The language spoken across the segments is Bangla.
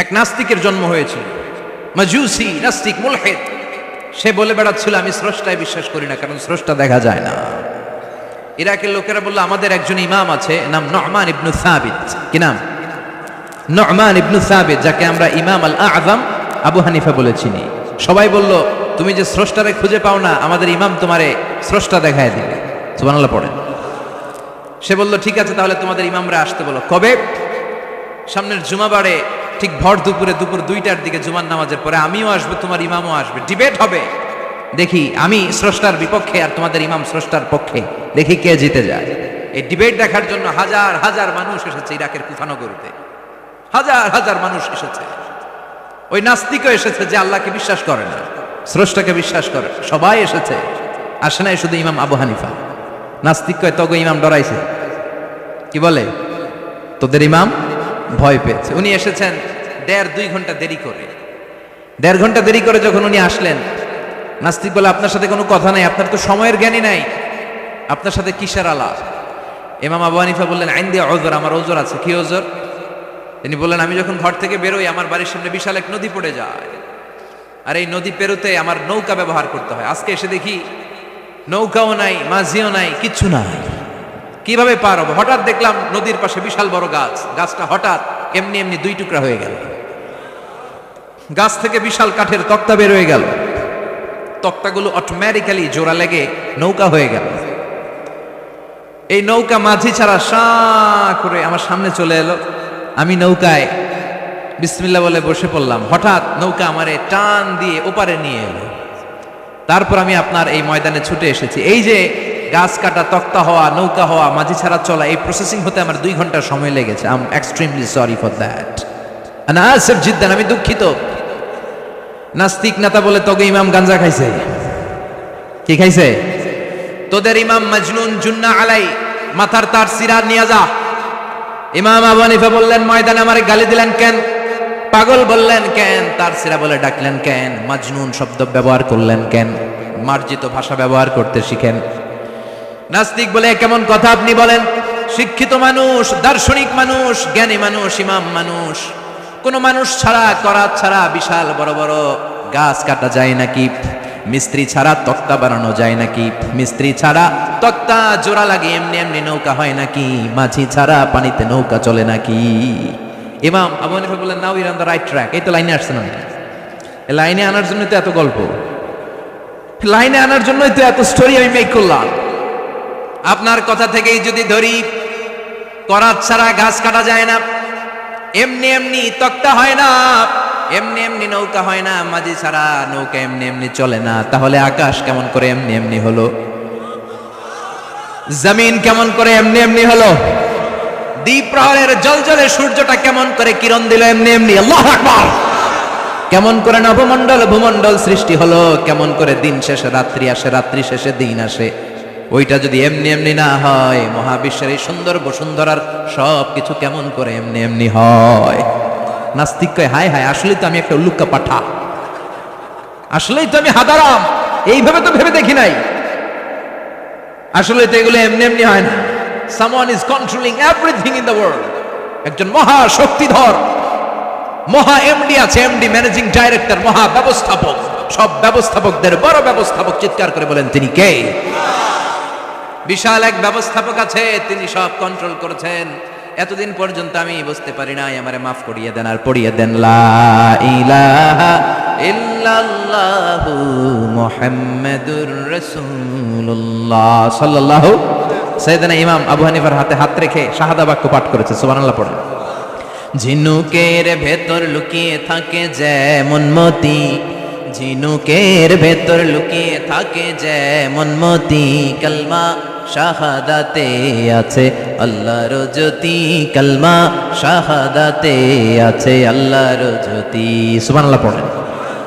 এক নাস্তিকের জন্ম হয়েছিল, মাজুসি নাস্তিক মুলহিদ। সে বলে বেড়াচ্ছিল আমি স্রষ্টায় বিশ্বাস করি না, কারণ স্রষ্টা দেখা যায় না। ইরাকের লোকেরা বলল আমাদের একজন ইমাম আছে, নাম নু'মান ইবনে সাবিত। কি নাম? নু'মান ইবনে সাবিত, যাকে আমরা ইমাম আল আযম আবু হানিফা বলে চিনি। সবাই বলল তুমি যে স্রষ্টারে খুঁজে পাও না, আমাদের ইমাম তোমারে স্রষ্টা দেখায় দিবে। সুবহানাল্লাহ পড়েন। সে বলল ঠিক আছে, তাহলে তোমাদের ইমামরা আসতে বলো। কবে? সামনের জুমাবারে ঠিক ভর দুপুরে, দুপুর 2টার দিকে জুমার নামাজের পরে আমিও আসবো, তোমার ইমামও আসবে, ডিবেট হবে। দেখি আমি স্রষ্টার বিপক্ষে আর তোমাদের ইমাম স্রষ্টার পক্ষে, দেখি কে জিতে যায়। এই ডিবেট দেখার জন্য হাজার হাজার মানুষ এসেছে ইরাকের কুফানগরীতে, হাজার হাজার মানুষ এসেছে। ওই নাস্তিকও এসেছে যে আল্লাহকে বিশ্বাস করে না, স্রষ্টাকে বিশ্বাস করে, সবাই এসেছে। আসে নাই শুধু ইমাম আবু হানিফা। নাস্তিক কয় তগো ইমাম ডরাইছে। কি বলে? তোদের ইমাম ভয় পেয়েছে। উনি এসেছেন 1.5-2 ঘন্টা দেরি করে। 1.5 ঘন্টা দেরি করে যখন উনি আসলেন, নাস্তিক বলে আপনার সাথে কোনো কথা নাই, আপনার তো সময়ের জ্ঞানই নাই, আপনার সাথে কিসের আলাপ? ইমাম আবু হানিফা বললেন আইন দিয়ে ওজর, আমার ওজর আছে। কি ওজর? তিনি বললেন আমি যখন ঘর থেকে বেরোই আমার বাড়ির সামনে বিশাল এক নদী পড়ে যায়, আর এই নদী পেরোতে আমার নৌকা ব্যবহার করতে হয়। আজকে এসে দেখি নৌকাও নাই, মাঝিও নাই, কিচ্ছু নাই। কিভাবে পার হবো? হঠাৎ দেখলাম নদীর পাশে বিশাল বড় গাছ, গাছটা হঠাৎ এমনি এমনি 2 টুকরা হয়ে গেল। গাছ থেকে বিশাল কাঠের তক্তা বের হয়ে গেল, তক্তাগুলো অটোমেটিক্যালি জোড়া লেগে নৌকা হয়ে গেল। এই নৌকা মাঝি ছাড়া সা করে আমার সামনে চলে এলো। আমি নৌকায় বিসমিল্লাহ বলে বসে পড়লাম। হঠাৎ নৌকা আমারে টান দিয়ে ওপারে নিয়ে এলো। তারপর আমি আপনার এই ময়দানে ছুটে এসেছি। এই যে গাছ কাটা, তক্তা হওয়া, নৌকা হওয়া, মাঝি ছাড়া চলা, এই প্রসেসিং হতে আমার 2 ঘন্টা সময় লেগেছে। I am extremely sorry for that, আনা আসিফ জিদ্দান, আমি দুঃখিত। নাস্তিক নেতা বলে তোকে ইমাম গাঞ্জা খাইছে। কি খাইছে? তোদের ইমাম মাজনুন, জুন্না আলাই, মাথার তার সিরা নিয়ে যা। ইমাম আবু হানিফা বললেন ময়দানে আমারে গালি দিলেন কেন? পাগল বললেন কেন? তার সিরা বলে ডাকলেন কেন? মাজনুন শব্দ ব্যবহার করলেন কেন? মার্জিত ভাষা ব্যবহার করতে শিখেন। নাস্তিক বলে কেমন কথা আপনি বলেন? শিক্ষিত মানুষ, দার্শনিক মানুষ, জ্ঞানী মানুষ, ইমাম মানুষ, কোন মানুষ ছাড়া, করাত ছাড়া বিশাল বড় বড় গাছ কাটা যায় নাকি? মিস্ত্রি ছাড়া তক্তা বানানো যায় নাকি? মিস্ত্রি ছাড়া তক্তা জোড়া লাগে এমনি এমনি নৌকা হয় নাকি? মাঝি ছাড়া পানিতে নৌকা চলে নাকি? ইমাম আবু হানিফা বললেন now your on the right track. এই তো লাইনে আসছেন আপনি। এই লাইনে আনার জন্যই তো এত গল্প, লাইনে আনার জন্যই তো এত স্টোরি আমি মেক করলাম। আপনার কথা থেকেই যদি ধরি, করাত ছাড়া গাছ কাটা যায় না, এমনি এমনি তক্তা হয় না, এমনি এমনি নৌকা হয় না, মাঝি ছাড়া নৌকা এমনি এমনি চলে না, তাহলে আকাশ কেমন করে এমনি এমনি হলো? জমিন কেমন করে এমনি এমনি হলো? দ্বীপ প্রহরের জলজলে সূর্যটা কেমন করে কিরণ দিল এমনি এমনি? আল্লাহু আকবার! কেমন করে নবমণ্ডল ভূমণ্ডল সৃষ্টি হলো? কেমন করে দিন শেষে রাত্রি আসে, রাত্রি শেষে দিন আসে? ওইটা যদি এমনি এমনি না হয়, মহাবিশ্বের এই সুন্দর বসুন্ধরার সব কিছু কেমন করে এমনি এমনি হয়? নাস্তিক কয় হায় হায়, আসলেই তো আমি একটা উল্লুক্কা পাঠা, আসলেই তো আমি হাদারাম, এইভাবে তো ভেবে দেখি নাই। আসলে তো এগুলো এমনি এমনি হয় না। Someone is controlling everything in the world. একজন মহা শক্তিধর মহা এমডি আছে, এমডি ম্যানেজিং ডাইরেক্টর, মহা ব্যবস্থাপক, সব ব্যবস্থাপকদের বড় ব্যবস্থাপক। চিৎকার করে বলেন তিনি কে? বিশাল এক ব্যবস্থাপক আছে, তিনি সব কন্ট্রোল করেছেন। এতদিন পর্যন্ত আমি বুঝতে পারি নাই, আমারে মাফ করিয়ে দেন আর পড়িয়ে দেন লা ইলাহা ইল্লাল্লাহু মুহাম্মাদুর রাসূলুল্লাহ সাল্লাল্লাহু। সাইয়েদনা ইমাম আবু হানিফার হাতে হাত রেখে শাহাদা বাক্য পাঠ করেছে। সুবহানাল্লাহ পড়েন। ঝিনুকের ভেতর লুকিয়ে থাকে যেমন মতি, ঝিনুকের ভেতর লুকিয়ে থাকে যেমন মতি, কালমা শাহাদাতে আছে আল্লাহর জ্যোতি, কালমা শাহাদাতে আছে আল্লাহর জ্যোতি। সুবহানাল্লাহ পড়েন।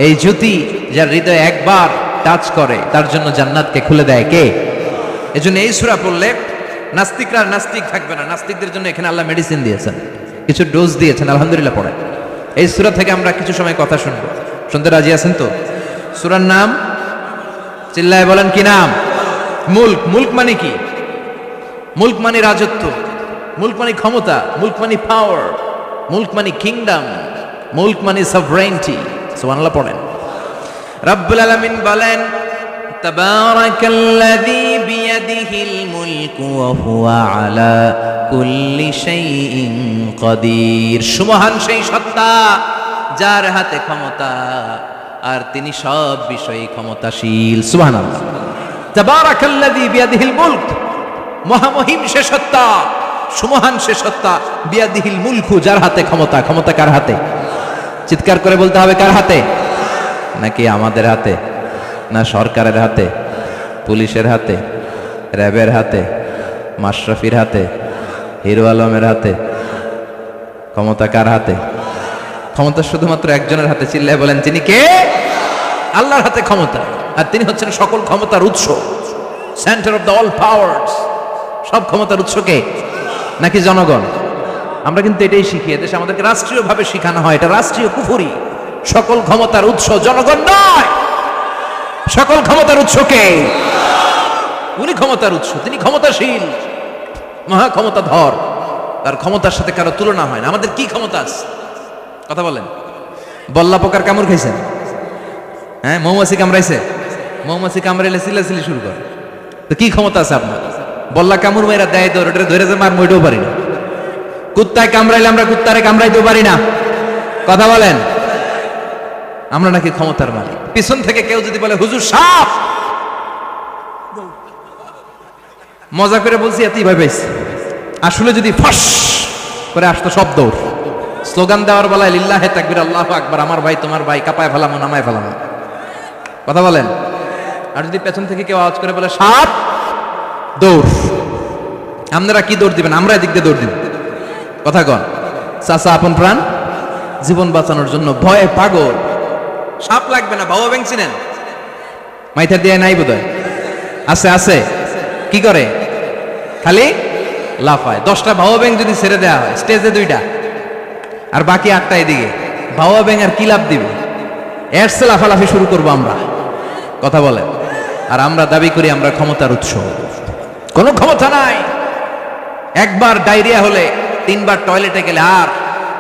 এই জ্যোতি যার হৃদয়ে একবার টাচ করে তার জন্য জান্নাতকে খুলে দেয় কে? এজন্য এই সূরা পড়লে নাস্তিকরা নাস্তিক থাকবে না। নাস্তিকদের জন্য এখানে আল্লাহ মেডিসিন দিয়েছেন, কিছু ডোজ দিয়েছেন। আলহামদুলিল্লাহ পড়েন। এই সূরা থেকে আমরা কিছু সময় কথা শুনবো। শুনতে রাজি আছেন তো? সূরার নাম চিল্লায় বলেন কি নাম? মুলক। মুলক মানে কি? মুলক মানে রাজত্ব, মুলক মানে ক্ষমতা, মুলক মানে পাওয়ার, মুলক মানে কিংডম। মুলক মানে সভরেইনটি। সুবহানাল্লাহ পড়েন। রব্বুল আলামিন বলেন তাবারাকাল্লাযী বিয়াদিহিল মুলকু ওয়া হুয়া আলা কুল্লি শাইইন কাদির। সুমহান সেই সত্তা যার হাতে ক্ষমতা আর তিনি সব বিষয়ে ক্ষমতাশীল। সুবহানাল্লাহ। তাবারাকাল্লাযী বিয়াদিহিল মুলক, মহামহিম সে সত্তা, সুমহান সে সত্তা, বিয়াদিহিল মুলকু যার হাতে ক্ষমতা। ক্ষমতা কার হাতে? চিৎকার করে বলতে হবে কার হাতে? নাকি আমাদের হাতে, না সরকারের হাতে, পুলিশের হাতে, র্যাবের হাতে, মাশরাফির হাতে, হিরো আলমের হাতে? ক্ষমতা কার হাতে? ক্ষমতা শুধুমাত্র একজনের হাতে। চিল্লায় বলেন তিনি কে? আল্লাহর হাতে ক্ষমতা, আর তিনি হচ্ছেন সকল ক্ষমতার উৎস, centre of the all powers. সব ক্ষমতার উৎস কে? নাকি জনগণ? আমরা কিন্তু এটাই শিখি, এদেশে আমাদেরকে রাষ্ট্রীয়ভাবে শিখানো হয়, এটা রাষ্ট্রীয় কুফরি। সকল ক্ষমতার উৎস জনগণ নয়, সকল ক্ষমতার উৎস কে? উনি ক্ষমতার উৎস, তিনি ক্ষমতাশীল, মহা ক্ষমতাধর, তার ক্ষমতার সাথে কারো তুলনা হয় না। আমাদের কি ক্ষমতা আছে? কথা বলেন। বল্লা পোকার কামড় খাইছেন? হ্যাঁ, মৌমাছি কামড়াইছে? মৌমাছি কামড়াইলে চিল্লাচিল্লি শুরু করে, তো কি ক্ষমতা আছে আপনার? বল্লা কামড় মেয়েরা দেয় দৌড়, ওটা ধরে যে মার মইটাও পারি না। কুত্তায় কামড়াইলে আমরা কুত্তারে কামড়াইতেও পারি না। কথা বলেন। আমরা নাকি ক্ষমতার মালিক। পিছন থেকে কেউ যদি বলে হুজুর সাপ, মজা করে বলছি, এতই ভয় পাইছি। আসলে যদি ফস করে আসতো সব দৌড়। স্লোগান দেওয়ার বেলায় লিল্লাহে তাকবীর, আল্লাহু আকবার, আমার ভাই তোমার ভাই, কাপায় ফেলামো নামায় ফেলামো। কথা বলেন। আর যদি পেছন থেকে কেউ আওয়াজ করে বলে সাপ, দৌড়। আপনারা কি দৌড় দিবেন? আমরা এদিক দিয়ে দৌড় দিব। কথা কন। চাচা আপন প্রাণ জীবন বাঁচানোর জন্য ভয়ে পাগল। সাপ লাগবে না, বাবা ব্যাং চিনেন? মাইথার দিয়ে নাই বোধহয়। আছে আছে। কি করে? খালি লাফায়। 10টা ভাওয়া ব্যাং যদি ছেড়ে দেওয়া হয়, স্টেজে 2টা আর বাকি 8টা এদিকে, ভাওয়া ব্যাং আর কি লাভ দিবে? এর চেয়ে লাফালাফি শুরু করবো আমরা। কথা বলে। আর আমরা দাবি করি আমরা ক্ষমতার উৎস। কোনো ক্ষমতা নাই। একবার ডায়রিয়া হলে 3বার টয়লেটে গেলে আর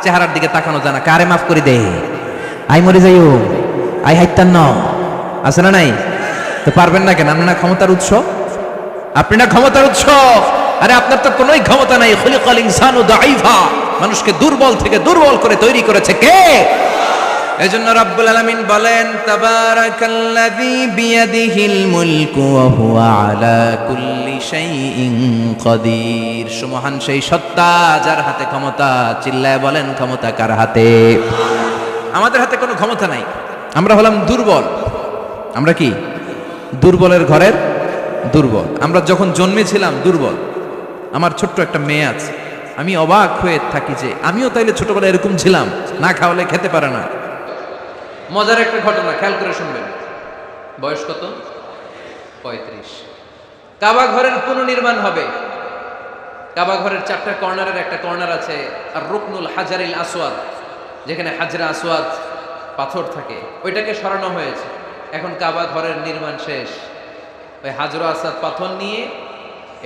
চেহারার দিকে তাকানো যায় না। কারে মাফ করে দে, আই মরে যাইও, আই হাইতান ন, আছে না নাই? তো পারবেন না কেন? আপনি না ক্ষমতার উৎস, আপনি না ক্ষমতার উৎস। আরে আপনার তো কোনোই ক্ষমতা নাই। খুলিকাল ইনসানু দাঈফা, মানুষকে দুর্বল থেকে দুর্বল করে তৈরি করেছে কে? এজন্য রব্বুল আলামিন বলেন তাবারাকাল্লাযী বিয়াদিহিল মুলকু ওয়া হুয়া আলা কুল্লি শাইইন কাদির। সুমহান সেই সত্তা যার হাতে ক্ষমতা। চিল্লায় বলেন ক্ষমতা কার হাতে? আমাদের হাতে কোনো ক্ষমতা নাই। আমরা হলাম দুর্বল। আমরা কি? দুর্বলের ঘরের দুর্বল। আমরা যখন জন্মেছিলাম দুর্বল। আমার ছোট্ট একটা মেয়ে আছে, আমি অবাক হয়ে থাকি যে আমিও তাইলে ছোটবেলায় এরকম ছিলাম, না খাওয়ালে খেতে পারে না। মজার একটা ঘটনা, খেয়াল করে শুনবেন। বয়স কত? 35। কাবা ঘরের পুনর্নির্মাণ হবে। কাবা ঘরের 4টা কর্নারের একটা কর্নার আছে আর রুকনুল হাজারিল আসওয়াদ, যেখানে হাজরা আসওয়াদ পাথর থাকে, ওইটাকে সরানো হয়েছে। এখন কাবা ঘরের নির্মাণ শেষ। ওই হাজরা আসওয়াদ পাথর নিয়ে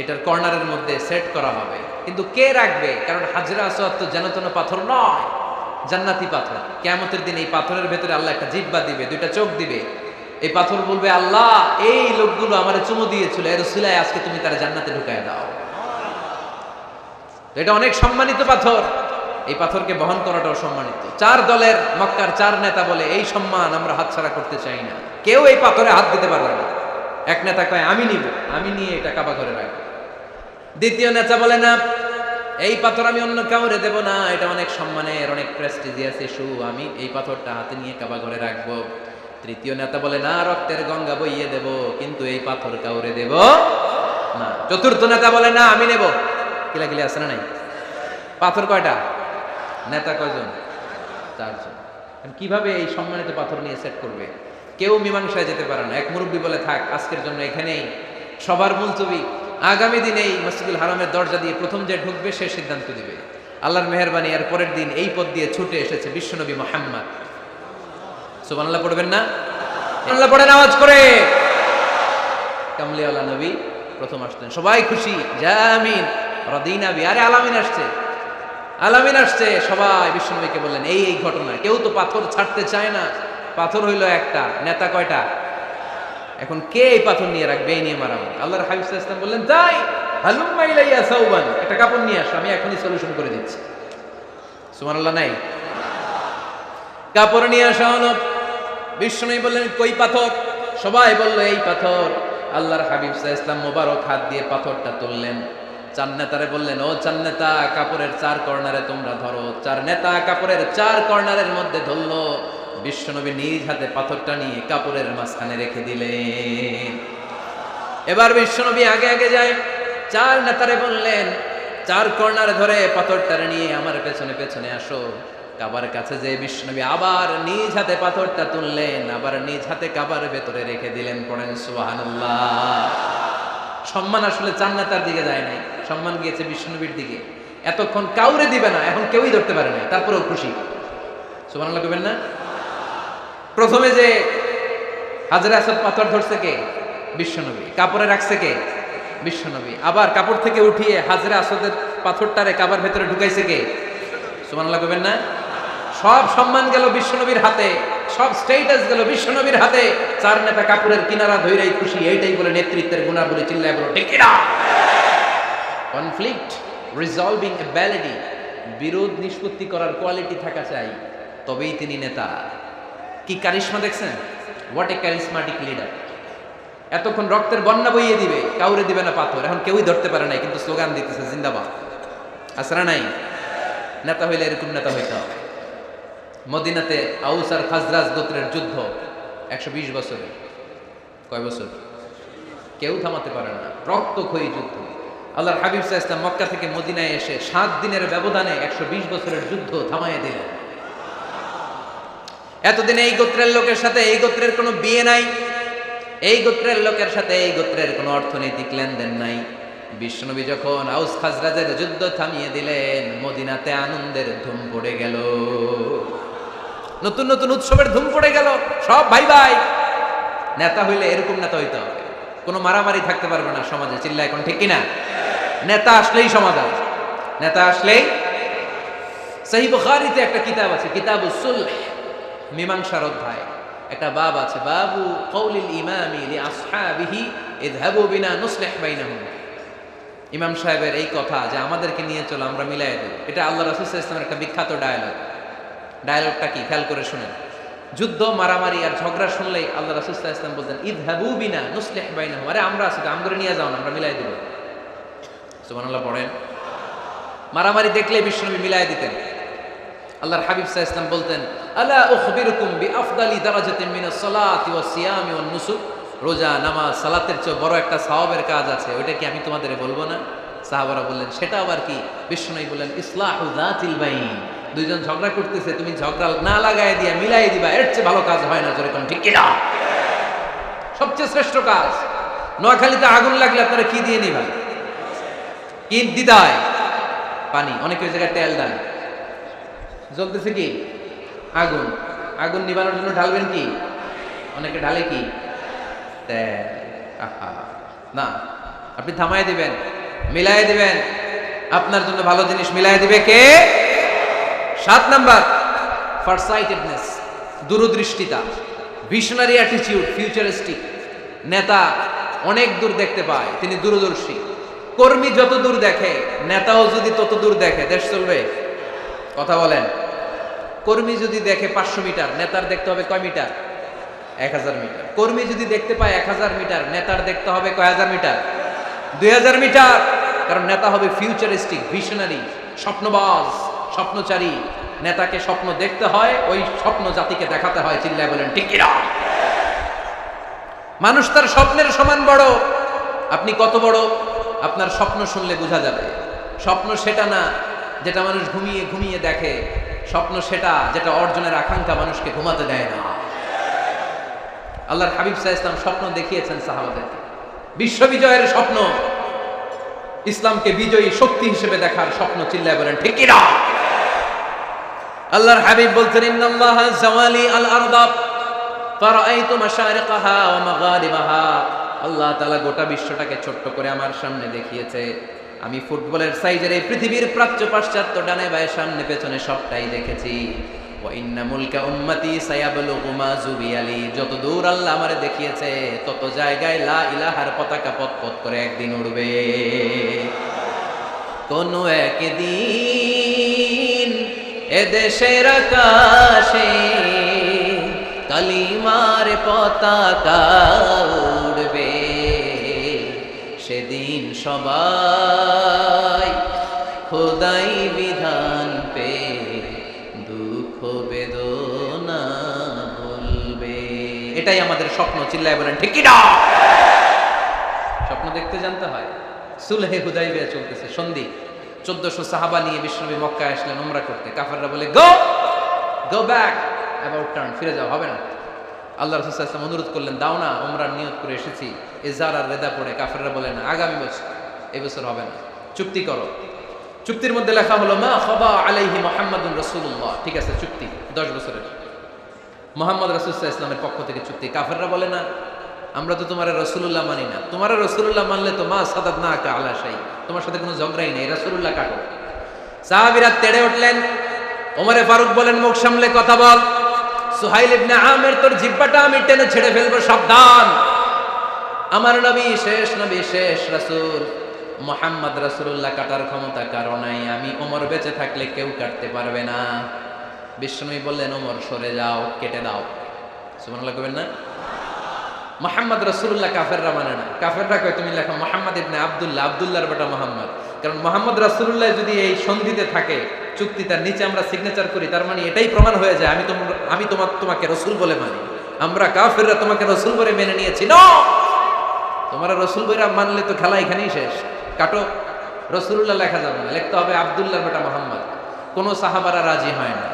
এটার কর্নারের মধ্যে সেট করা হবে। কিন্তু কে রাখবে? কারণ হাজরা আসওয়াদ তো যেন তেন পাথর নয়, জান্নাতি পাথর। কিয়ামতের দিন এই পাথরের ভেতরে আল্লাহ একটা জিহ্বা দিবে, 2টা চোখ দিবে। এই পাথর বলবে, আল্লাহ এই লোকগুলো আমারে চুমু দিয়েছিল, এর উসিলায় আজকে তুমি তারা জান্নাতে ঢুকায় দাও। এটা অনেক সম্মানিত পাথর। এই পাথরকে বহন করাটাও সম্মানিত। 4 দলের মক্কার 4 নেতা বলে এই সম্মান আমরা হাতছাড়া করতে চাই না। কেউ এই পাথরে হাত দিতে পারবে না। এক নেতা কয় আমি নিব, আমি নিয়ে এটা কাবা ঘরে রাখবো। দ্বিতীয় নেতা বলে না, এই পাথর আমি অন্য কাউরে দেব না, এটা অনেক সম্মানের, অনেক প্রেস্টিজিয়াস ইস্যু, আমি এই পাথরটা হাতে নিয়ে কাবা ঘরে রাখবো। তৃতীয় নেতা বলে না, রক্তের গঙ্গা বইয়ে দেব, কিন্তু এই পাথর কাউরে দেব না। চতুর্থ নেতা বলে না, আমি নেব। কিলাকিলি আছে না নাই? পাথর কয়টা? নেতা কয়জন? 4 জন। কিভাবে এই সম্মানিত পাথর নিয়ে সেট করবে? কেউ মীমাংসায় যেতে পারে না। এক মুরব্বী বলে থাক আজকের জন্য এখানেই, সবার মুলতবি। আগামী দিনে এই মসজিদুল হারামের দরজা দিয়ে প্রথম যে ঢুকবে সে সিদ্ধান্ত দিবে। আল্লাহর মেহেরবানি, এর পরের দিন এই পথ দিয়ে ছুটে এসেছে বিশ্বনবী মুহাম্মদ। সুবহানাল্লাহ পড়বেন না? আল্লাহ পড়েন আওয়াজ করে। কামলিওয়ালা নবী প্রথম আসলেন, সবাই খুশি, জামিন রাদিনা বি। আরে আলামিন আসছে। আলামিন আসছে, সবাই বিশ্বনবীকে বললেন এই এই ঘটনা। কেউ তো পাথর ছাড়তে চায় না, পাথর হইলো একটা, নেতা কয়টা? এখন কে এই পাথর নিয়ে রাখবে, এই নিয়ে মারামারি। আল্লাহর হাবিব সাল্লাল্লাহু আলাইহি ওয়াসাল্লাম বললেন তাই হালুম্মা ইলাইয়া সাওবান, একটা কাপড় নিয়ে আসো, আমি এখনই সলিউশন করে দিচ্ছি। সুবহানাল্লাহ নাই? কাপড় নিয়ে আসা হলো। বিশ্বনবী বললেন কই পাথর? সবাই বলল এই পাথর। আল্লাহর হাবিব সাল্লাল্লাহু আলাইহি ওয়াসাল্লাম মোবারক হাত দিয়ে পাথরটা তুললেন। চার নেতারে বললেন ও চার নেতা, কাপড়ের চার কর্নারে তোমরা ধরো। চার নেতা কাপড়ের চার কর্নারের মধ্যে ধরলো। বিশ্বনবী নিজ হাতে পাথরটা নিয়ে কাপড়ের মাঝখানে রেখে দিলেন। এবার বিশ্বনবী আগে আগে যায়, চার নেতারে বললেন চার কর্নারে ধরে পাথরটা নিয়ে আমার পেছনে পেছনে আসো। কাবার কাছে যে বিশ্বনবী আবার নিজ হাতে পাথরটা তুললেন, আবার নিজ হাতে কাবার ভেতরে রেখে দিলেন। পড়েন সুবহানাল্লাহ। সম্মান আসলে চার নেতার দিকে যায় নাই, সম্মান গিয়েছে বিশ্বনবীর দিকে। এতক্ষণ কাউরে দিবে না, এখন কেউই ধরতে পারে না, তারপরেও খুশি। সুবহানাল্লাহ কইবেন না? প্রথমে যে হাজরে আসওয়াদ পাথর ধরছে কে? বিশ্বনবী। কাপড়ে রাখছে কে? বিশ্বনবী। আবার কাপড় থেকে উঠিয়ে হাজরে আসওয়াদের পাথরটারে কাবার ভেতরে ঢুকাইছে কে? সুবহানাল্লাহ কইবেন না? সব সম্মান গেল বিশ্বনবীর হাতে, সব স্টেটাস গেল বিশ্বনবীর হাতে। চার নেতা কাপড়ের কিনারা ধইরাই খুশি। এইটাই বলে নেতৃত্বের গুণাবলী, চিল্লায় বলো ঠিক কিনা? কনফ্লিক্ট রিজলভিং অ্যাবিলিটি, বিরোধ নিষ্পত্তি করার কোয়ালিটি থাকা চাই, তবেই তিনি নেতা। কি কারিশমা দেখছেন? What a charismatic leader. এতক্ষণ রক্তের বন্যা বইয়ে দিবে, কাউরে দিবে না পাথর। এখন কেউই ধরতে পারে নাই, কিন্তু স্লোগান দিতেছে জিন্দাবাদ। আসরা নাই? নেতা হইলে এরকম নেতা হইতে হবে। মদিনাতে আউস আর খাজরাজ গোত্রের যুদ্ধ 120 বছরে। কয় বছর? কেউ থামাতে পারে না, রক্তক্ষয়ী যুদ্ধ। আল্লাহর হাবিব সাল্লাল্লাহু আলাইহি ওয়াসাল্লাম মক্কা থেকে মদিনায় এসে 7 দিনের ব্যবধানে 120 বছরের যুদ্ধ থামাইয়া দিলেন। এতদিন এই গোত্রের লোকের সাথে এই গোত্রের কোনো বিয়ে নাই, এই গোত্রের লোকের সাথে এই গোত্রের কোনো অর্থনৈতিক লেনদেন নাই। বিশ্বনবী যখন আউস খাজরাজের যুদ্ধ থামিয়ে দিলেন, মদিনাতে আনন্দের ধুম পড়ে গেল, নতুন নতুন উৎসবের ধুম পড়ে গেল। সব ভাই ভাই। নেতা হইলে এরকম নেতা হইতে হবে, কোনো মারামারি থাকতে পারবে না সমাজে। চিল্লা এখন ঠিক কিনা? নেতা আসলেই সমাধান, নেতা আসলেই। সহিহ বুখারীতে একটা কিতাব আছে, কিতাবুস সুলহ, মীমাংসার অধ্যায়। একটা বাব আছে, বাবু কওলিল ইমামি লি আসহাবিহি ইযহাবু বিনা নুসলিহ বাইনাহুম। ইমাম সাহেবের এই কথা যে আমাদেরকে নিয়ে চলো, আমরা মিলাই দেব, এটা আল্লাহ রাসূল সাল্লাল্লাহু আলাইহি ওয়াসাল্লামের একটা বিখ্যাত ডায়ালগ। ডায়ালগটা কি খেয়াল করে শুনেন। যুদ্ধ মারামারি আর ঝগড়া শুনলেই আল্লাহ রাসূল সাল্লাল্লাহু আলাইহি ওয়াসাল্লাম বলতেন ইযহাবু বিনা নুসলিহ বাইনাহুম, আরে আমরা আছি, আমগরে নিয়ে যাও না, আমরা মিলাই দেব। সুবহানাল্লাহ পড়েন। মারামারি দেখলে বিশ্বনবী মিলাই দিতেন। আল্লাহর হাবিব সাল্লাল্লাহু আলাইহি ওয়াসাল্লাম বলতেন আলা উখবিরুকুম বিআফদালি দারাজাতিন মিনাস সালাতি ওয়াস সিয়ামি ওয়ান নুসুক, রোজা নামাজ সালাতের চেয়ে বড় একটা সওয়াবের কাজ আছে, ওইটা কি আমি তোমাদের বলবো না? সাহাবারা বললেন সেটা আবার কি? বিশ্বনবী বললেন ইসলাহু যাতিল বাইন, দুইজন ঝগড়া করতেছে, তুমি ঝগড়া না লাগায় দিয়া মিলাই দিবা, এর চেয়ে ভালো কাজ হয় না। যেরকম ঠিক কিনা? সবচেয়ে শ্রেষ্ঠ কাজ। নোয়াখালীতে আগুন লাগলে আপনারা কি দিয়ে নিবেন? কি দিদায়? পানি। অনেকে ওই জায়গায় তেল দেন। জ্বলতেছে কি? আগুন। আগুন নিবানোর জন্য ঢালবেন কি? অনেকে ঢালে কি? তেল। আহা না, আপনি থামায় দিবেন, মিলাই দিবেন। আপনার জন্য ভালো জিনিস মিলাই দিবে কে? 7 নাম্বার, ফারসাইটেডনেস, দূরদৃষ্টিতা, ভিশনারি অ্যাটিটিউড, ফিউচারিস্টিক। নেতা অনেক দূর দেখতে পায়, তিনি দূরদর্শী। কর্মী যত দূর দেখে, নেতাও যদি তত দূর দেখে, দেশ চলবে? কথা বলেন। কর্মী যদি দেখে 500 মিটার, নেতার দেখতে হবে কয় মিটার? 1000 মিটার। কর্মী যদি দেখতে পায় 1000 মিটার, নেতার দেখতে হবে কয় হাজার মিটার? 2000 মিটার। কারণ নেতা হবে ফিউচারিস্টিক, ভিশনারি, স্বপ্নবাজ, স্বপ্নচারী। নেতাকে স্বপ্ন দেখতে হয়, ওই স্বপ্ন জাতিকে দেখাতে হয়। চিল্লায় বলেন ঠিক কিনা? মানুষ তার স্বপ্নের সমান বড়। আপনি কত বড় আপনার স্বপ্ন শুনলে বোঝা যাবে। স্বপ্ন সেটা না যেটা মানুষ ঘুমিয়ে ঘুমিয়ে দেখে, স্বপ্ন সেটা যেটা অর্জনের আকাঙ্ক্ষা মানুষকে ঘুমাতে দেয় না। আল্লাহর হাবিব সাল্লাল্লাহু আলাইহি ওয়াসাল্লাম স্বপ্ন দেখিয়েছেন সাহাবাদেরকে, বিশ্ববিজয়ের স্বপ্ন, ইসলামকে বিজয়ী শক্তি হিসেবে দেখার স্বপ্ন। চিল্লায় বলেন ঠিক কিনা? আল্লাহর হাবিব বলতেন ইন্নাল্লাহা জাওয়ালি আল আরদা ফারাআইতু মাশারিকাহা ওয়া মাগারিবাহা। আল্লাহ তাআলা গোটা বিশ্বটাকে ছোট্ট করে আমার সামনে দেখিয়েছে। আমি ফুটবলের সাইজের এই পৃথিবীর প্রাচ্য পাশ্চাত্য ডানে বায়ে সামনে পেছনে সবটাই দেখেছি। ওয়া ইন্না মুলকা উম্মতি সায়াবলুগু মা জুবিয়ালি, যত দূর আল্লাহ আমারে দেখিয়েছে তত জায়গায় লা ইলাহার পতাকা পথ করে একদিন উড়বে। কোন একদিন এদেশের আকাশে কালিমার পতাকা উড়বে, সেদিন সবাই খোদাই বিধান পে দুঃখ বেদনা বলবে। এটাই আমাদের স্বপ্ন, চিল্লায় বলেন ঠিক কি না? স্বপ্ন দেখতে জানতে হয়। সুলহে হুদাইবিয়া চলতেছে, সন্ধি। 1400 সাহাবা নিয়ে বিশ্বনবী মক্কায় আসলেন উমরা করতে। কাফেররা বলে গো ব্যাক, অ্যাবাউট টার্ন, ফিরে যাও, হবে না। আল্লাহ রাসূল সাল্লাল্লাহু আলাইহি ওয়াসাল্লাম অনুরোধ করলেন, দাও না, উমরার নিয়ত করে এসেছি। ইজার আর রেদা পড়ে কাফেররা বলে না, আগামী বছর, এই বছর হবে না, চুক্তি করো। চুক্তির মধ্যে লেখা হলো মা খাবা আলাইহি মুহাম্মাদুর রাসূলুল্লাহ, ঠিক আছে চুক্তি 10 বছরের, মুহাম্মদ রাসূল সাল্লাল্লাহু আলাইহি ওয়াসাল্লামের পক্ষ থেকে চুক্তি। কাফেররা বলে না, আমরা তো তোমার রাসূলুল্লাহ মানি না। তোমার রাসূলুল্লাহ মানলে তো মা সাদাদনাকা আলা শাই, তোমার সাথে কোনো ঝগড়াই নেই, রাসূলুল্লাহ কাটো। সাহাবীরা তেড়ে উঠলেন। ওমরে ফারুক বলেন, মুখ সামলে কথা বল। সুহাইল ইবনে আমির, তোর জিহ্বাটা আমি টেনে ছেড়ে ফেলবো, সাবধান। আমার নবী শেষ নবী, শেষ রাসূল মুহাম্মদ রাসূলুল্লাহ কাটার ক্ষমতা কারো নাই, আমি ওমর বেঁচে থাকলে কেউ কাটতে পারবে না। বিশ্বনবী বললেন, ওমর সরে যাও, কেটে দাও। সুবহানাল্লাহ কইবেন না? মুহাম্মদ রাসূলুল্লাহ কাফেররা মানে না। কাফেররা কয় তুমি লেখো মুহাম্মদ ইবনে আব্দুল্লাহ, আব্দুল্লাহর বেটা মুহাম্মদ। কারণ মুহাম্মদ রাসূলুল্লাহ যদি এই সন্ধিতে থাকে, চুক্তিটার নিচে আমরা সিগনেচার করি, তার মানে এটাই প্রমাণ হয়ে যায় আমি তোমাকে রাসূল বলে মানি। আমরা কাফেররা তোমাকে রাসূল বলে মেনে নিয়েছি। না, তোমরা রাসূল বলে মানলে তো খেলা এখানেই শেষ। কাটো, রাসূলুল্লাহ লেখা যাবে না, লিখতে হবে আব্দুল্লাহর বেটা মুহাম্মদ। কোন সাহাবারা রাজি হয় না।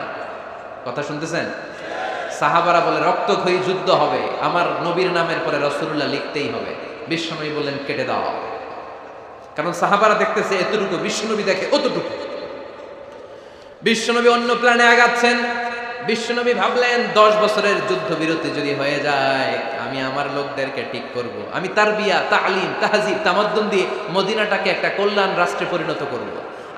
কথা শুনতেছেন? সাহাবারা বলে রক্তক্ষয়ী যুদ্ধ হবে, আমার নবীর নামের পরে রাসূলুল্লাহ লিখতেই হবে। বিশ্বনবী বললেন, কেটে দাও। কারণ সাহাবারা দেখতেছে এতটুকু, বিশ্বনবী দেখে অতটুকু। বিশ্বনবী অন্য প্ল্যানে আগাচ্ছেন। বিশ্বনবী ভাবলেন 10 বছরের যুদ্ধবিরতি যদি হয়ে যায়, আমি আমার লোকদেরকে ঠিক করব। আমি তারবিয়া, তালিম, তাহজিব, তামাদ্দুন দিয়ে মদিনাটাকে একটা কল্যাণ রাষ্ট্রে পরিণত করব।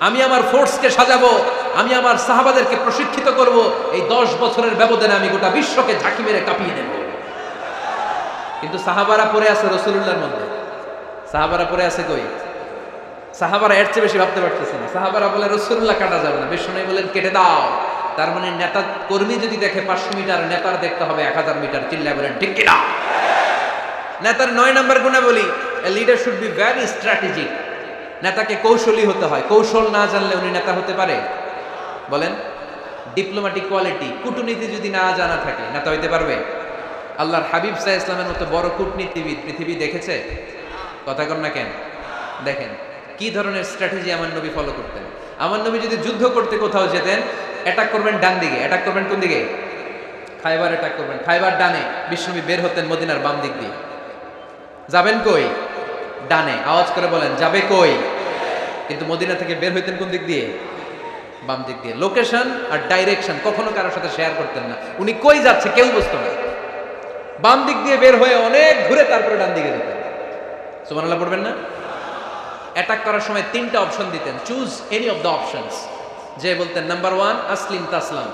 আমি আমার ফোর্সকে সাজাবো, আমি আমার সাহাবাদেরকে প্রশিক্ষিত করব। এই 10 বছরের ব্যবধানে আমি গোটা বিশ্বকে ঝাঁকি মেরে কাঁপিয়ে নেব। কিন্তু সাহাবারা পড়ে আছে রাসূলুল্লাহর মধ্যে। সাহাবারা পড়ে আছে কই? সাহাবারা এর চেয়ে বেশি ভাবতে পারতেছে না। সাহাবারা বলে রাসূলুল্লাহ কাটা যাবে না। বিশ্বনবী বলেন, কেটে দাও। তার মানে নেতা কর্মী যদি দেখে 500 মিটার, নেতার দেখতে হবে 1000 মিটার। চিল্লায় বলেন ঠিক কি না? নেতার 9 নাম্বার গুণাবলী, a leader should be very strategic. নেতাকে কৌশলী হতে হয়। কৌশল না জানলে উনি নেতা হতে পারে? বলেন। ডিপ্লোম্যাটিক কোয়ালিটি, কূটনীতি যদি না জানা থাকে, নেতা হইতে পারবে? আল্লাহর হাবিব সাল্লাল্লাহু আলাইহি ওয়াসাল্লামের মতো বড় কূটনীতিবিদ পৃথিবী দেখেছে? কথা কন না কেন? দেখেন কি ধরনের স্ট্র্যাটেজি আমার নবী ফলো করতেন। আমার নবী যদি যুদ্ধ করতে কোথাও যেতেন, অ্যাটাক করবেন ডান দিকে। অ্যাটাক করবেন কোন দিকে? খায়বার অ্যাটাক করবেন, খায়বার ডানে। বিশ্বনবী বের হতেন মদিনার বাম দিক দিয়ে। যাবেন কই? ডানে। আওয়াজ করে বলেন, যাবে কই? কিন্তু মদিনা থেকে বের হইতেন কোন দিক দিয়ে? বাম দিক দিয়ে। লোকেশন আর ডাইরেকশন কখনো কারোর সাথে শেয়ার করতেন না। উনি কই যাচ্ছে কেউ বুঝতো না। বাম দিক দিয়ে বের হয়ে অনেক ঘুরে তারপরে ডান দিকে যেতেন। সুবহানাল্লাহ পড়বেন না? অ্যাটাক করার সময় 3টা অপশন দিতেন, choose any of the options. যে বলতেন নাম্বার 1 আসলিম তাসলাম,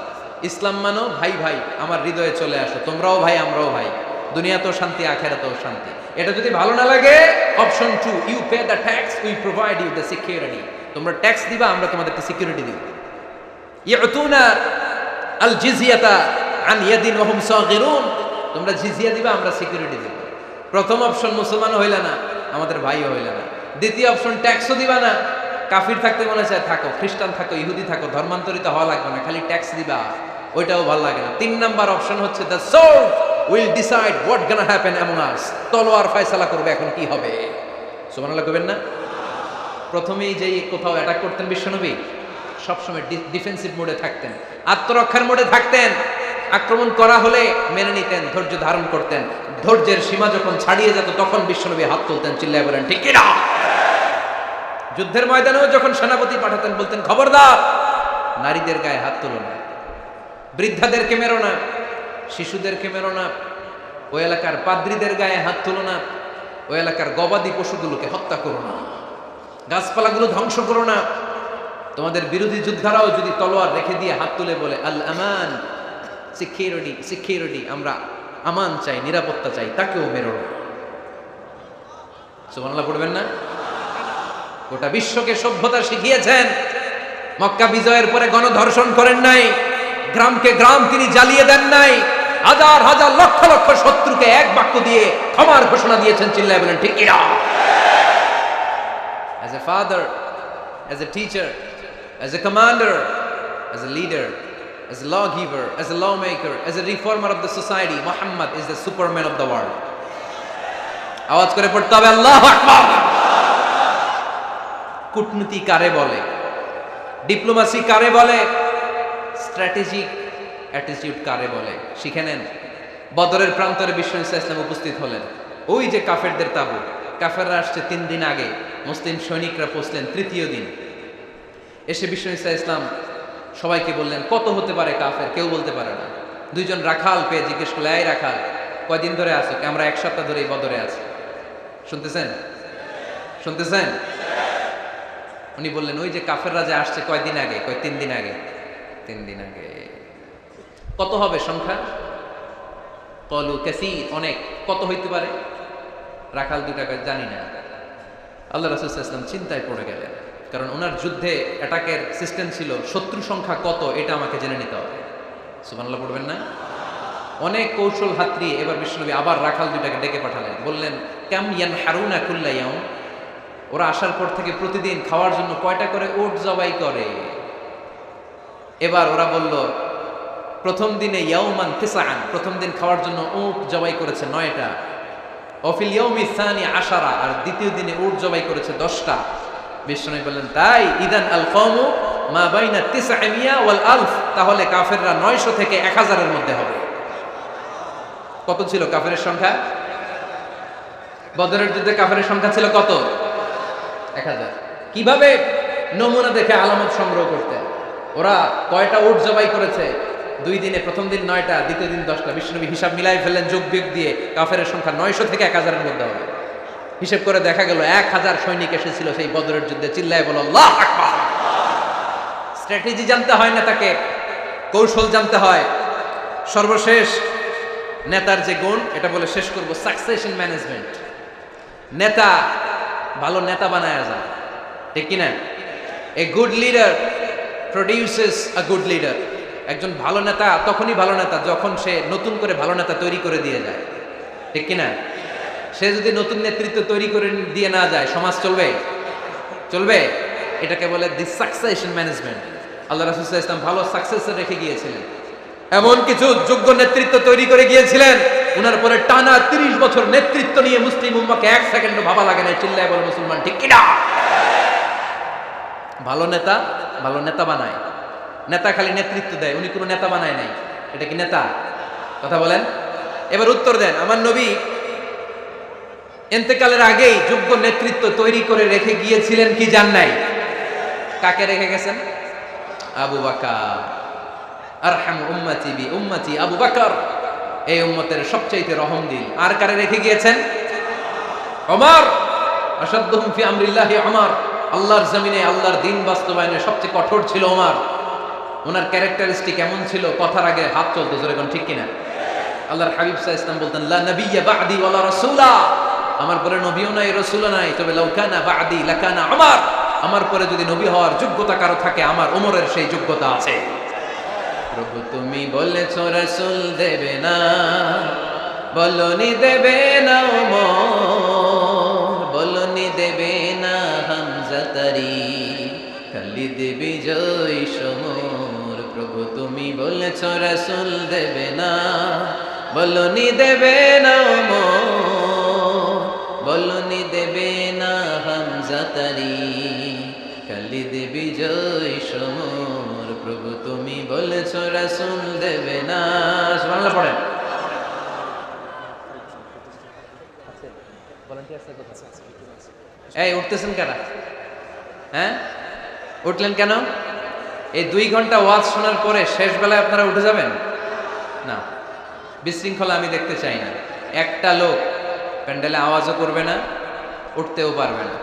ইসলাম মানো, ভাই ভাই আমার হৃদয়ে চলে আসো, তোমরাও ভাই আমরাও ভাই, দুনিয়াতেও শান্তি আখিরাতেও শান্তি। এটা যদি ভালো না লাগে, option 2 you pay the tax, we provide you the security. তোমরা ট্যাক্স দিবা, আমরা তোমাদেরকে সিকিউরিটি দিব। ইয়াতুনা আল জিজিয়াতা আন ইয়াদিন ওয়া হুম সাগিরুন, তোমরা জিজিয়া দিবা, আমরা সিকিউরিটি দিব। প্রথম অপশন মুসলমান হইলা না, আমাদের ভাইও হইলা না। দ্বিতীয় অপশন ট্যাক্সও দিবা না, কাফির থাকতে মনে চায় থাকো, খ্রিস্টান থাকো, ইহুদি থাকো, ধর্মান্তরিত হওয়া লাগবে না, খালি ট্যাক্স দিবা, ওইটাও ভালো লাগে না। 3 নাম্বার অপশন হচ্ছে the sword will decide what gonna happen among আস, তলোয়ার ফয়সালা করবে এখন কি হবে। সুবহানাল্লাহ কইবেন না? প্রথমেই যেই কোথাও অ্যাটাক করতেন বিশ্বনবী, সবসময় ডিফেন্সিভ মোডে থাকতেন, আত্মরক্ষার মোডে থাকতেন। আক্রমণ করা হলে মেনে নিতেন, ধৈর্য ধারণ করতেন। ধৈর্যের সীমা যখন ছাড়িয়ে যেত তখন বিশ্বনবী হাত তুলতেন, চিল্লায় বলেন ঠিক কি না? যুদ্ধের ময়দানেও যখন সেনাপতি পাঠাতেন, বলতেন খবরদার নারীদের গায়ে হাত তুলো না, বৃদ্ধাদেরকে মেরো না, শিশুদেরকে মেরো না, ওই এলাকার পাদ্রীদের গায়ে হাত তুলো না, ওই এলাকার গবাদি পশুগুলোকে হত্যা করো না। গাছপালাগুলো ধ্বংস করো না। তোমাদের বিরোধী যোদ্ধারাও যদি তলোয়ার রেখে দিয়ে হাত তুলে বলে আল আমান, সিকিউরিটি সিকিউরিটি, আমরা আমান চাই, নিরাপত্তা চাই, তাকেও মেরো না। সুবহানাল্লাহ পড়বেন না? গোটা বিশ্বকে সভ্যতা শিখিয়েছেন। মক্কা বিজয়ের পরে গণধর্ষণ করেন নাই, গ্রামকে গ্রাম তিনি জ্বালিয়ে দেন নাই, হাজার হাজার লক্ষ লক্ষ শত্রুকে এক বাক্য দিয়ে ক্ষমার ঘোষণা দিয়েছেন। চিল্লায় বলেন ঠিক কিনা? As a father, as a teacher, as a commander, as a leader, as a lawgiver, as a lawmaker, as a reformer of the society, Muhammad is the superman of the world. আওয়াজ করে পড়তে হবে আল্লাহু আকবার। কূটনীতি কারে বলে, ডিপ্লোমাসি কারে বলে, স্ট্র্যাটেজিক অ্যাটিটিউড কারে বলে শিখে নেন। বদরের প্রান্তরে বিশ্ব ইসলাম উপস্থিত হলেন। ওই যে কাফেরদের তাবু, কাফেররা আসছে 3 দিন আগে, মুসলিম সৈনিকরা পৌঁছলেন 3য় দিন। এসে বিশ্ব ইসলাম সবাইকে বললেন কত হতে পারে কাফের, কেউ বলতে পারে না। 2 জন রাখাল পেয়ে জিজ্ঞেস করলে, এই রাখাল কয়দিন ধরে আছো? আমরা 1 সপ্তাহ ধরে এই বদরে আছি। শুনতেছেন? শুনতেছেন? উনি বললেন ওই যে কাফেররা যে আসছে কয়দিন আগে? 3 দিন আগে। 3 দিন আগে। কত হবে সংখ্যা? কলু কাসীর, অনেক। কত হইতে পারে? রাখাল 2 টাকা জানি না। আল্লাহ রাসূল সাল্লাল্লাহু আলাইহি ওয়াসাল্লাম চিন্তায় পড়ে গেলেন, কারণ ওনার যুদ্ধে অ্যাটাকের সিস্টেম ছিল শত্রু সংখ্যা কত এটা আমাকে জেনে নিতে হবে। সুবহানাল্লাহ পড়বেন না? অনেক কৌশল হাতড়ি এবার বিশ্বনবী আবার রাখাল 2টাকে ডেকে পাঠালেন। বললেন কাম ইয়ানহারুনা কুল্লা ইয়াউম, ওরা আসার পর থেকে প্রতিদিন খাওয়ার জন্য কয়টা করে উট জবাই করে? এবার ওরা বলল প্রথম দিনে ইয়াউমান তিসআন, প্রথম দিন খাওয়ার জন্য উট জবাই করেছে 9টা। ওয়াফিল ইয়াউমি সানি 10, আর দ্বিতীয় দিনে উট জবাই করেছে 10টা। বিশ্বনবী বললেন তাই ইদান আল কওমু মা বাইনা 900 ওয়াল আলফ, তাহলে কাফেররা 900 থেকে 1000 এর মধ্যে হবে। কত ছিল কাফেরের সংখ্যা? বদরের যুদ্ধে কাফেরের সংখ্যা ছিল কত? 1000। কিভাবে নমুনা দেখে আলামত সংগ্রহ করতে? ওরা কয়টা উট জবাই করেছে 2 দিনে? প্রথম দিন 9টা, দ্বিতীয় দিন 10টা। বিশ্বনবী হিসাব মিলাই ফেললেন যোগ বিয়োগ দিয়ে, কাফেরের সংখ্যা 900 থেকে 1000 এর মধ্যে হবে। হিসাব করে দেখা গেল 1000 সৈনিক এসেছিল সেই বদরের যুদ্ধে। চিল্লায় বলো আল্লাহু আকবার। স্ট্র্যাটেজি জানতে হয় না, তাকে কৌশল জানতে হয়। সর্বশেষ নেতার যে গুণ, এটা বলে শেষ করব, সাকসেশন ম্যানেজমেন্ট। নেতা ভালো নেতা বানায় যায়, ঠিক কিনা? A good leader produces a good leader. একজন ভালো নেতা তখনই ভালো নেতা যখন সে নতুন করে ভালো নেতা তৈরি করে দিয়ে যায়, ঠিক কিনা? সে যদি নতুন নেতৃত্ব তৈরি করে দিয়ে না যায়, সমাজ চলবে? চলবে? এটাকে বলে দি সাকসেশন ম্যানেজমেন্ট। আল্লাহ রাসূল সাল্লাল্লাহু আলাইহি ওয়াসাল্লাম ভালো সাকসেসর রেখে গিয়েছিলেন, এমন কিছু যোগ্য নেতৃত্ব তৈরি করে গিয়েছিলেন, উনার পরে টানা 30 বছর নেতৃত্ব নিয়ে মুসলিম উম্মাহকে 1 সেকেন্ডও ভাবা লাগে না। চিল্লায় বলে মুসলমান ঠিক কিনা? ভালো নেতা ভালো নেতা বানায়। নেতা খালি নেতৃত্ব দেয়, উনি কোনো নেতা বানায় নাই। এটা কি নেতা? কথা বলেন। এবার উত্তর দেন। আমার নবী ইন্তেকালের আগেই যোগ্য নেতৃত্ব তৈরি করে রেখে গিয়েছিলেন কি জান নাই? কাকে রেখে গেছেন? আবু বকর। আরহাম উম্মতি বি উম্মতি আবু বকর, এই উম্মতের সবচাইতে রহমদিল। আর কারে রেখে গিয়েছেন? ওমর। আশাদ্দুহুম ফি আমরিল্লাহি ওমর, আল্লাহর জমিনে আল্লাহর দ্বীন বাস্তবায়নে সবচেয়ে কঠোর ছিল ওমর। ওনার ক্যারেক্টারিস্টিক এমন ছিল, কথার আগে হাত চলতো, জোরে কোন ঠিক কিনা? আল্লাহর হাবিব সাল্লাল্লাহু আলাইহি ওয়াসাল্লাম বলতেন লা নাবিয়্যা বা'দি ওয়ালা রাসূলা, আমার পরে নবীও নাই রাসূলও নাই, তবে লাউ কানা বা'দি লাকানা ওমর, আমার পরে যদি নবী হওয়ার যোগ্যতা কারো থাকে আমার ওমরের সেই যোগ্যতা আছে। প্রভু তুমি বলেছ রাসূল দেবে না, বলনি দেবে না ওমর, বলনি দেবে না হামজা তারি, খালিদ বিজয় সমর। প্রভু তুমি বলেছ রাসূল দেবে না, বলনি দেবে না ওমর, বলনি দেবে না হামজা তারি, খালিদ বিজয় সমর। প্রভু তুমি বলেছ রাসূল দেবে না। সুবহানাল্লাহ পড়েন। এই উঠতেছেন কেন? হ্যাঁ উঠলেন কেন? এই 2 ঘন্টা ওয়াজ শোনার পরে শেষ বেলায় আপনারা উঠে যাবেন না? বিশৃঙ্খলা আমি দেখতে চাই না। একটা লোক প্যান্ডেলে আওয়াজও করবে না, উঠতেও পারবে না।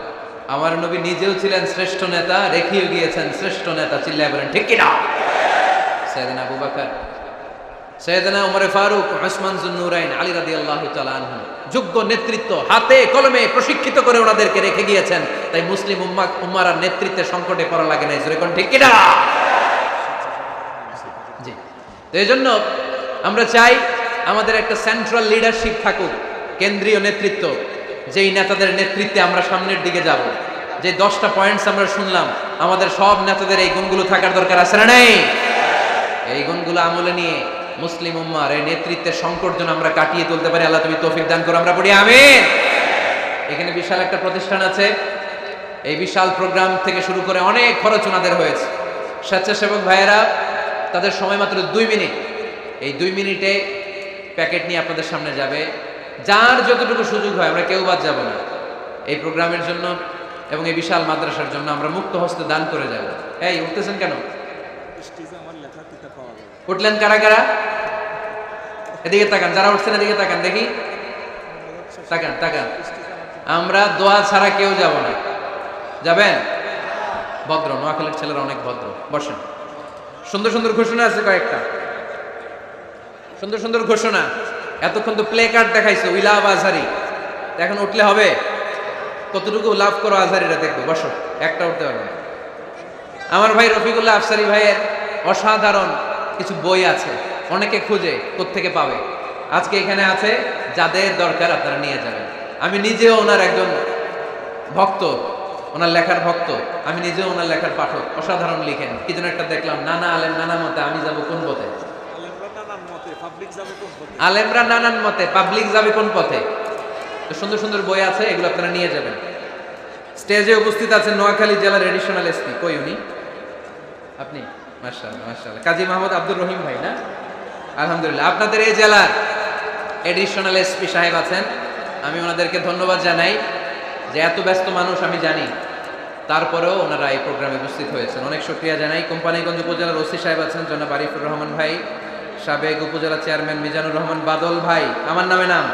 আমার নবী নিজেও ছিলেন শ্রেষ্ঠ নেতা, রেখেও গিয়েছেন শ্রেষ্ঠ নেতা। চিল্লায় বলেন ঠিক কিনা? সাইয়েদনা আবু বকর, সাইয়েদনা উমর ফারুক, উসমান যুন্নুরাইন, আলী রাদিয়াল্লাহু তাআলা আনহু যোগ্য নেতৃত্ব হাতে কলমে প্রশিক্ষিত করে ওনাদেরকে রেখে গিয়েছেন। তাই মুসলিম উম্মার নেতৃত্বের সংকটে পড়া লাগে নাই। জোরে কোন ঠিক কিনা? জি। তো এইজন্য আমরা চাই আমাদের একটা সেন্ট্রাল লিডারশিপ থাকুক, কেন্দ্রীয় নেতৃত্ব, যেই নেতাদের নেতৃত্বে আমরা সামনের দিকে যাব। যে 10টা পয়েন্টস আমরা শুনলাম, আমাদের সব নেতাদের এই গুণগুলো থাকার দরকার আছে না নাই? এই গুণগুলো আমলে নিয়ে মুসলিম উম্মার এই নেতৃত্বের সংকট যেন আমরা কাটিয়ে তুলতে পারি। আল্লাহ তুমি তৌফিক দান করো, আমরা পড়ি আমিন। এখানে বিশাল একটা প্রতিষ্ঠান আছে, এই বিশাল প্রোগ্রাম থেকে শুরু করে অনেক খরচ ওনাদের হয়েছে। স্বেচ্ছাসেবক ভাইয়েরা তাদের সময় মাত্র 2 মিনিট, এই 2 মিনিটে প্যাকেট নিয়ে আপনাদের সামনে যাবে। যার যতটুকু সুযোগ হয়, আমরা কেউ বাদ যাব না। এই প্রোগ্রামের জন্য এবং এই বিশাল মাদ্রাসার জন্য আমরা মুক্ত হস্তে দান করে যাব। এই উঠতেছেন কেন? উঠলেন কারা কারা? এদিকে তাকান, যারা উঠছেন এদিকে তাকান, দেখি তাকান তাকান। আমরা দোয়া ছাড়া কেউ যাব না। যাবেন? ভদ্র, নোয়াখালীর ছেলেরা অনেক ভদ্র। বসেন। সুন্দর সুন্দর ঘোষণা আছে কয়েকটা, সুন্দর সুন্দর ঘোষণা। এতক্ষণ তো প্লে কার্ড দেখাইছো, উই লাভ আজহারি। এখন উঠলে হবে? কতটুকু লাভ করো আজহারিরা দেখবো। বসো, একটা উঠতে পারবে না। আমার ভাই রফিকুল্লাহ আফসারি ভাইয়ের অসাধারণ কিছু বই আছে, অনেকে খুঁজে কোত্থেকে পাবে। আজকে এখানে আছে, যাদের দরকার আপনারা নিয়ে যাবেন। আমি নিজেও ওনার একজন ভক্ত, ওনার লেখার ভক্ত। আমি নিজেও ওনার লেখার পাঠক। অসাধারণ লিখেন। কি যেন একটা দেখলাম, নানা আলেম নানা মতে, আমি যাব কোন পথে? আলেমরা নানান মতে, পাবলিক যাবে কোন পথে? তো সুন্দর সুন্দর বই আছে, এগুলো আপনারা নিয়ে যাবেন। স্টেজে উপস্থিত আছেন নোয়াখালী জেলার এডিশনাল এসপি। কই উনি? আপনি? মাশাআল্লাহ মাশাআল্লাহ। কাজী মাহমুদ আব্দুর রহিম ভাই না? আলহামদুলিল্লাহ। আপনাদের এই জেলার এডিশনাল এসপি সাহেব আছেন। আমি ওনাদেরকে ধন্যবাদ জানাই যে এত ব্যস্ত মানুষ আমি জানি, তারপরেও ওনারা এই প্রোগ্রামে উপস্থিত হয়েছেন। অনেক শুকরিয়া জানাই। কোম্পানিগঞ্জ উপজেলার ওসি সাহেব আছেন জনাব আরিফুর রহমান ভাই, সাবেক উপজেলা চেয়ারম্যান মিজানুর রহমান বাদল ভাই, আমার নামে নাম।